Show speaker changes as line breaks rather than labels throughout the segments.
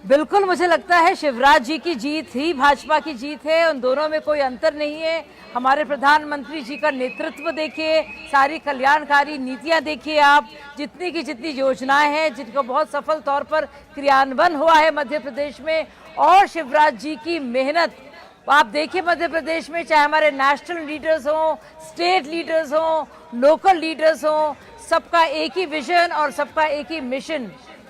बिल्कुल, मुझे लगता है शिवराज जी की जीत ही भाजपा की जीत है। उन दोनों में कोई अंतर नहीं है। हमारे प्रधानमंत्री जी का नेतृत्व देखिए, सारी कल्याणकारी नीतियां देखिए आप, जितनी की जितनी योजनाएं हैं जिनका बहुत सफल तौर पर क्रियान्वयन हुआ है मध्य प्रदेश में, और शिवराज जी की मेहनत आप देखिए मध्य प्रदेश में, चाहे हमारे नेशनल लीडर्स हों, स्टेट लीडर्स हों, लोकल लीडर्स हों, सबका एक ही विजन और सबका एक ही मिशन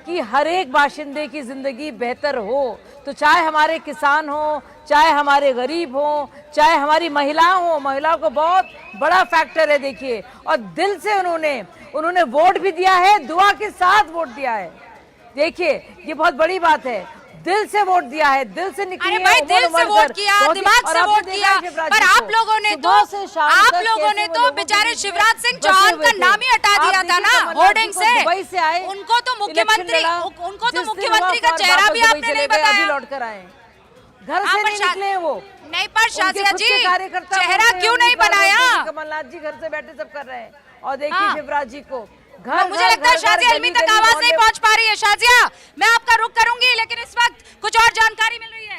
कि हर एक बाशिंदे की जिंदगी बेहतर हो। तो चाहे हमारे किसान हो, चाहे हमारे गरीब हो, चाहे हमारी महिलाओं हो, महिलाओं को बहुत बड़ा फैक्टर है देखिए, और दिल से उन्होंने वोट भी दिया है, दुआ के साथ वोट दिया है। देखिए ये बहुत बड़ी बात है, दिल से वोट दिया है, दिल से निकली है।
अरे भाई दिल से वोट किया, दिमाग से वोट किया, पर आप लोगों ने तो बेचारे शिवराज सिंह चौहान का नाम ही हटा दिया था ना होर्डिंग से। उनको तो मुख्यमंत्री का चेहरा भी आपने नहीं बताया।
लौट कर आए, घर से नहीं निकले वो।
नहीं पर शाजिया जी चेहरा क्यों नहीं बनाया?
कमलनाथ जी घर से बैठे सब कर रहे हैं, और देखिए शिवराज जी को
मुझे लगता है शाजिया इल्मी तक आवाज नहीं पहुंच पा रही है। शाजिया मैं आपका रुख करूंगी, लेकिन इस वक्त कुछ और जानकारी मिल रही है।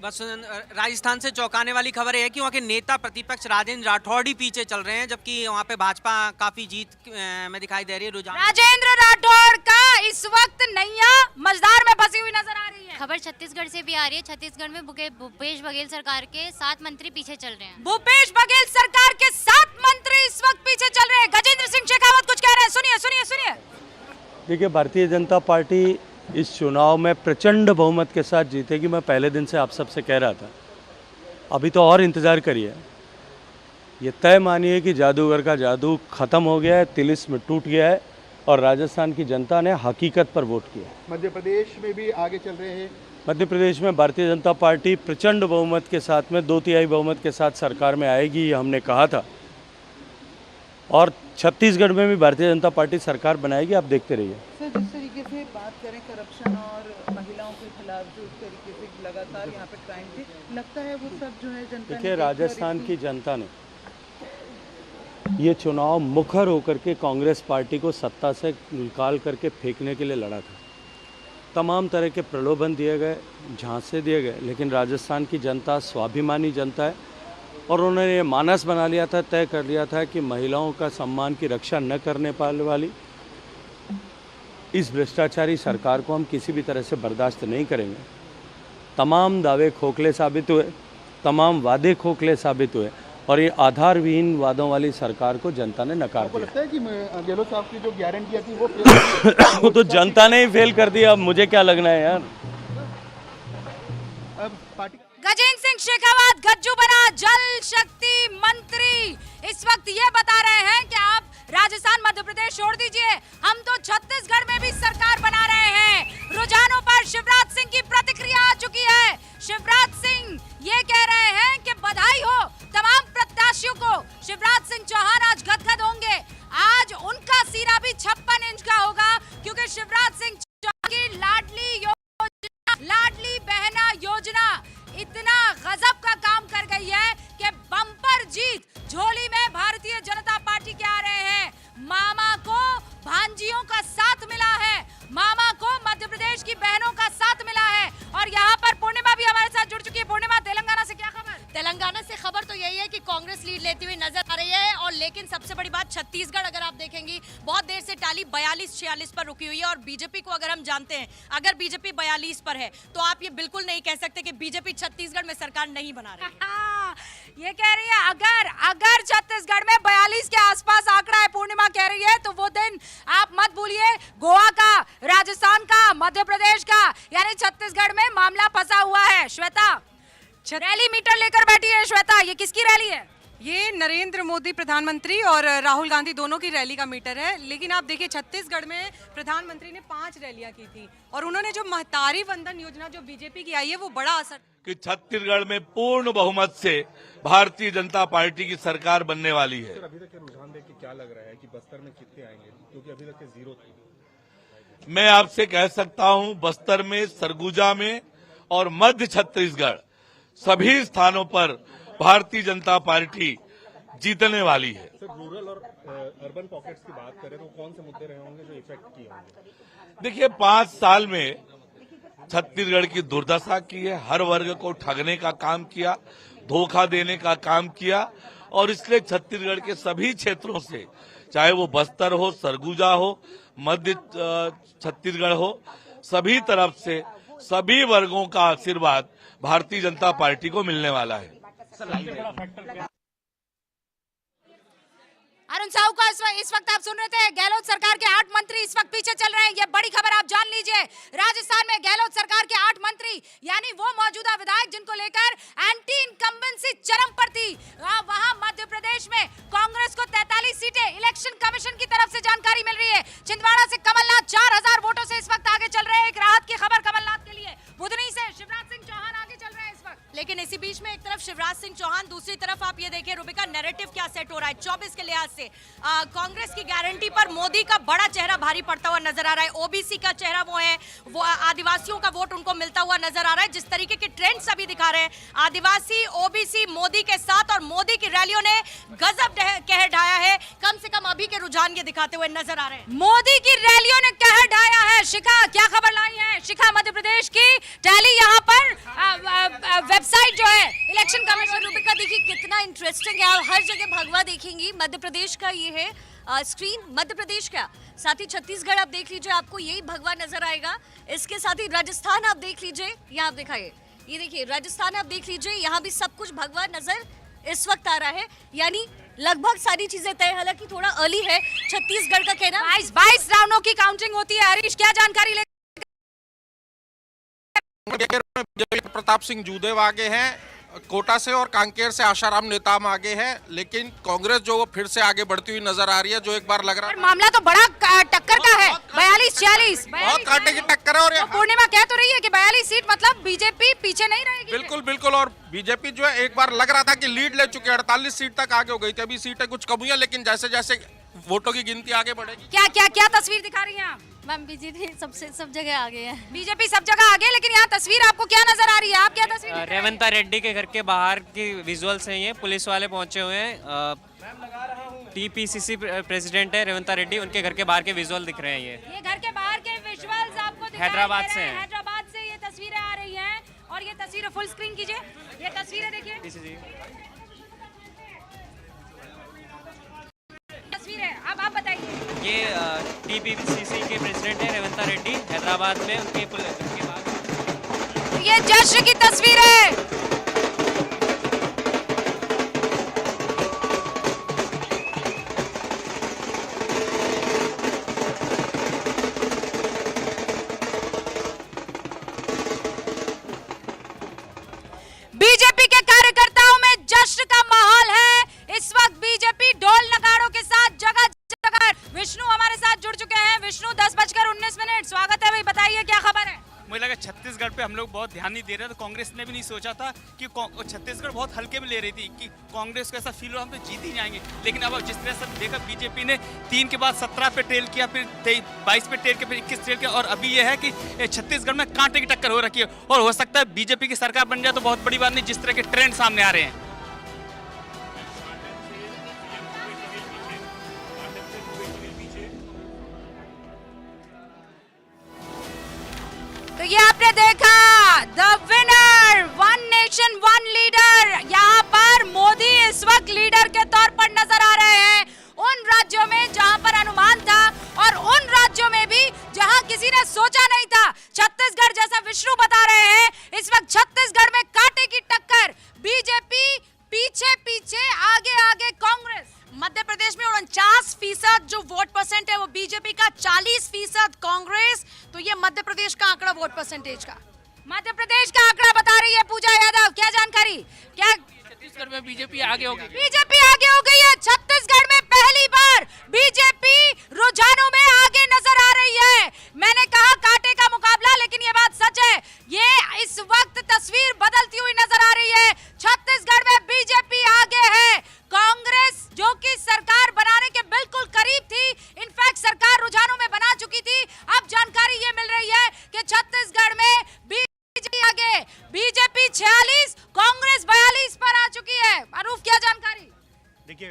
बस राजस्थान से चौंकाने वाली खबर है कि वहाँ के नेता प्रतिपक्ष राजेंद्र राठौड़ ही पीछे चल रहे हैं, जबकि वहाँ पे भाजपा काफी जीत में दिखाई दे रही है। रुझान
राजेंद्र राठौड़ का इस वक्त नैया मझधार में फंसी हुई नजर आ रही है।
खबर छत्तीसगढ़ से भी आ रही है। छत्तीसगढ़ में भूपेश बघेल सरकार के 7 मंत्री पीछे चल रहे हैं।
भूपेश बघेल सरकार के 7 मंत्री इस वक्त पीछे चल रहे हैं। गजेंद्र सिंह शेखावत कुछ कह रहे हैं, सुनिए।
देखिए, भारतीय जनता पार्टी इस चुनाव में प्रचंड बहुमत के साथ जीतेगी। मैं पहले दिन से आप सबसे कह रहा था, अभी तो और इंतज़ार करिए। ये तय मानिए कि जादूगर का जादू खत्म हो गया है, तिलिस्म टूट गया है, और राजस्थान की जनता ने हकीकत पर वोट किया।
मध्य प्रदेश में भी आगे चल रहे हैं।
मध्य प्रदेश में भारतीय जनता पार्टी प्रचंड बहुमत के साथ में 2/3 बहुमत के साथ सरकार में आएगी, ये हमने कहा था। और छत्तीसगढ़ में भी भारतीय जनता पार्टी सरकार बनाएगी, आप देखते रहिए।
सर, जिस तरीके से बात करें करप्शन और महिलाओं के खिलाफ जो इस तरीके से लगातार यहाँ पे क्राइम थे, लगता है वो सब जो है जनता
देखिए, राजस्थान की जनता ने ये चुनाव मुखर होकर के कांग्रेस पार्टी को सत्ता से निकाल करके फेंकने के लिए लड़ा था। तमाम तरह के प्रलोभन दिए गए, झांसे दिए गए, लेकिन राजस्थान की जनता स्वाभिमानी जनता है, और उन्होंने ये मानस बना लिया था, तय कर लिया था कि महिलाओं का सम्मान की रक्षा न करने पाने वाली इस भ्रष्टाचारी सरकार को हम किसी भी तरह से बर्दाश्त नहीं करेंगे। तमाम दावे खोखले साबित हुए, तमाम वादे खोखले साबित हुए, और ये आधारविहीन वादों वाली सरकार को जनता ने नकार दिया।
लगता है कि गहलोत साहब की जो गारंटियां थी वो फेल
वो तो जनता ने ही फेल कर दिया, अब मुझे क्या लगना है यार।
अब पार्टी
गजेंद्र सिंह शेखावत गज्जू बना जल शक्ति मंत्री इस वक्त ये बता रहे हैं कि आप राजस्थान मध्य प्रदेश छोड़ दीजिए, हम तो छत्तीसगढ़ में भी सरकार बना रहे हैं। रुझानों पर शिवराज सिंह की प्रतिक्रिया आ चुकी है। शिवराज सिंह ये कह रहे हैं कि बधाई हो तमाम प्रत्याशियों को। शिवराज सिंह चौहान आज गदगद होंगे, आज उनका सीना भी 56 इंच का होगा, क्योंकि शिवराज सिंह चौहान की लाडली बहना योजना इतना गजब का काम कर गई है कि बम्पर जीत झोली में भारतीय जनता पार्टी के आ रहे हैं। मामा को भांजियों का साथ मिला है, मामा को मध्य प्रदेश की बहनों का साथ मिला है। और यहाँ पर पूर्णिमा भी हमारे साथ जुड़ चुकी है। पूर्णिमा, तेलंगाना से क्या खबर?
तेलंगाना से खबर तो यही है कि कांग्रेस लीड लेती हुई नजर आ रही है, और लेकिन सबसे बड़ी बात छत्तीसगढ़ अगर आप देखेंगी बहुत देर से टाली 42-46 पर रुकी हुई है। और बीजेपी को अगर हम जानते हैं, अगर बीजेपी 42 पर है तो आप ये बिल्कुल नहीं कह सकते कि बीजेपी छत्तीसगढ़ में सरकार नहीं बना रही है।
ये कह रही है अगर छत्तीसगढ़ में 42 के आसपास आंकड़ा है, पूर्णिमा कह रही है, तो वो दिन आप मत भूलिए। गोवा का, राजस्थान का, मध्य प्रदेश का, यानी छत्तीसगढ़ में मामला फंसा हुआ है। श्वेता रैली मीटर लेकर बैठी है। श्वेता, ये किसकी रैली है?
ये नरेंद्र मोदी प्रधानमंत्री और राहुल गांधी दोनों की रैली का मीटर है। लेकिन आप देखिए, छत्तीसगढ़ में प्रधानमंत्री ने 5 रैलियां की थी, और उन्होंने जो महतारी वंदन योजना जो बीजेपी की आई है वो बड़ा असर
कि छत्तीसगढ़ में पूर्ण बहुमत से भारतीय जनता पार्टी की सरकार बनने वाली है।
अभी तक के रुझान देख के क्या लग रहा है कि बस्तर में कितने आएंगे, क्योंकि अभी तक के 0 थे।
मैं आपसे कह सकता हूं, बस्तर में, सरगुजा में और मध्य छत्तीसगढ़ सभी स्थानों पर भारतीय जनता पार्टी जीतने वाली है।
सर, रूरल और अर्बन पॉकेट्स की बात करें तो कौन से मुद्दे रहे होंगे जो इफेक्ट किए होंगे?
देखिए, 5 साल में छत्तीसगढ़ की दुर्दशा की है, हर वर्ग को ठगने का काम किया, धोखा देने का काम किया और इसलिए छत्तीसगढ़ के सभी क्षेत्रों से, चाहे वो बस्तर हो, सरगुजा हो, मध्य छत्तीसगढ़ हो, सभी तरफ से सभी वर्गों का आशीर्वाद भारतीय जनता पार्टी को मिलने वाला है।
अरुण साहू का इस वक्त आप सुन रहे थे। गहलोत सरकार के 8 मंत्री इस वक्त पीछे चल रहे हैं। ये बड़ी खबर आप जान लीजिए। राजस्थान में गहलोत सरकार के 8 मंत्री यानी वो मौजूदा विधायक जिनको लेकर एंटी इनकम्बेंसी चरम पर थी, वहां मध्य प्रदेश में कांग्रेस को 43 सीटें इलेक्शन कमीशन की तरफ से जानकारी मिल रही है। छिंदवाड़ा से कमलनाथ 4000 वोटों से इस वक्त आगे चल रहे हैं। एक राहत की खबर कमलनाथ के लिए। बुधनी से शिवराज सिंह चौहान आगे चल रहे हैं इस वक्त।
लेकिन इसी बीच में एक तरफ शिवराज सिंह चौहान, दूसरी तरफ आप ये देखिए रूबिका, नैरेटिव क्या सेट हो रहा है 24 के लिहाज से। कांग्रेस की गारंटी पर मोदी का बड़ा चेहरा भारी पड़ता हुआ नजर आ रहा है। ओबीसी का चेहरा वो है, वो आदिवासियों का वोट उनको मिलता हुआ नजर आ रहा है। जिस तरीके के ट्रेंड्स अभी दिखा रहे हैं, आदिवासी ओबीसी मोदी के साथ, और मोदी की रैलियों ने गजब कहर ढाया है। कम से कम अभी के रुझान ये दिखाते हुए नजर आ रहे हैं।
मोदी की रैलियों ने कहर ढाया है। शिखा क्या खबर लाई है? शिखा मध्य प्रदेश की टैली यहाँ पर वेबसाइट जो है इलेक्शन कमीशन।
रूबिका देखिए कितना इंटरेस्टिंग है, आप हर जगह भगवा देखेंगी। मध्य प्रदेश का ये है स्क्रीन, मध्य प्रदेश का, साथ ही छत्तीसगढ़ आप देख लीजिए, आपको यही भगवा नजर आएगा। इसके साथ ही राजस्थान आप देख लीजिए, यहाँ आप दिखाइए, ये देखिए राजस्थान आप देख लीजिए, यहाँ भी सब कुछ भगवा नजर इस वक्त आ रहा है। यानी लगभग सारी चीजें तय, हालांकि थोड़ा अर्ली है छत्तीसगढ़ का कहना।
22 राउंडों की काउंटिंग होती है। हरीश क्या जानकारी ले?
प्रताप सिंह जूदेव आगे हैं, कोटा से और कांकेर से आशाराम नेताम आगे है, लेकिन कांग्रेस जो वो फिर से आगे बढ़ती हुई नजर आ रही है, जो एक बार लग रहा है
मामला तो बड़ा टक्कर का है। 42-46
बहुत कांटे की टक्कर है। और
तो पूर्णिमा कह तो रही है कि 42 सीट मतलब बीजेपी पीछे नहीं रहेगी।
बिल्कुल बिल्कुल, और बीजेपी जो है एक बार लग रहा था कि लीड ले चुके, 48 सीट तक आगे हो गई थी। अभी सीटें कुछ कम हुई है, लेकिन जैसे जैसे वोटों की गिनती आगे बढ़ेगी।
क्या क्या क्या तस्वीर दिखा रही हैं आप?
मैम बीजेपी सब जगह आगे है।
बीजेपी सब जगह आगे, लेकिन यहाँ तस्वीर आपको क्या नजर आ रही है? आप क्या तस्वीर?
रेवंता रेड्डी के घर के बाहर की विजुअल्स हैं ये। पुलिस वाले पहुंचे हुए हैं। टीपीसीसी प्रेसिडेंट है रेवंता रेड्डी, उनके घर के बाहर के विजुअल दिख रहे हैं।
ये घर के बाहर के विजुअल्स आपको दिखाई
हैदराबाद
दे रहे हैं।
से हैं।
हैदराबाद से ये तस्वीरें आ रही हैं, और ये तस्वीरें फुल स्क्रीन कीजिए, ये तस्वीरें देखिए, तस्वीरें। अब आप बताइए।
ये टीपीसीसी के प्रेसिडेंट है रेवंता रेड्डी, हैदराबाद में उनके बाद।
ये जश्न की तस्वीर है। बीजेपी के कार्यकर्ताओं में जश्न का माहौल है इस वक्त। बीजेपी ढोल नगाड़ों के साथ जगह जगह। विष्णु हमारे साथ जुड़ चुके हैं। विष्णु 10:19, स्वागत है भाई, बताइए क्या खबर है?
मुझे लगा छत्तीसगढ़ पे हम लोग बहुत ध्यान नहीं दे रहे थे। कांग्रेस ने भी नहीं सोचा था कि छत्तीसगढ़ बहुत हल्के में ले रही थी कि कांग्रेस को ऐसा फील हो हम तो जीत ही जाएंगे। लेकिन अब जिस तरह से देखा, बीजेपी ने 3 के बाद 17 पे ट्रेल किया, फिर 22 पे ट्रेल किया, फिर 21 ट्रेल किया, और अभी ये है कि छत्तीसगढ़ में कांटे की टक्कर हो रखी है। और हो सकता है बीजेपी की सरकार बन जाए तो बहुत बड़ी बात नहीं, जिस तरह के ट्रेंड सामने आ रहे हैं।
तो ये आपने देखा, the winner, one nation one leader. यहाँ पर मोदी इस वक्त लीडर के तौर पर नजर आ रहे हैं उन राज्यों में जहां पर अनुमान था, और उन राज्यों में भी जहां किसी ने सोचा नहीं था। छत्तीसगढ़ जैसा विष्णु बता रहे हैं, इस वक्त छत्तीसगढ़ में कांटे की टक्कर। बीजेपी पीछे पीछे, आगे आगे कांग्रेस।
मध्य प्रदेश में 49% जो वोट परसेंट है वो बीजेपी का, 40% कांग्रेस। तो ये मध्य प्रदेश का आंकड़ा वोट परसेंटेज का।
मध्य प्रदेश का आंकड़ा बता रही है पूजा यादव, क्या जानकारी? क्या
छत्तीसगढ़ में बीजेपी आगे हो गई?
बीजेपी आगे हो गई है। छत्तीसगढ़ में पहली बार बीजेपी रुझानों में आगे नजर आ रही है। मैंने कहा कांटे का मुकाबला, लेकिन ये बात सच है। ये इस वक्त तस्वीर बदलती हुई नजर आ रही है। छत्तीसगढ़ में बीजेपी आगे है। कांग्रेस जो कि सरकार बनाने के बिल्कुल करीब थी, इनफैक्ट सरकार रुझानों में बना चुकी थी, अब जानकारी ये मिल रही है कि छत्तीसगढ़ में बीजेपी आगे। बीजेपी 46, कांग्रेस 42 पर आ चुकी है। अरूफ क्या जानकारी?
देखिए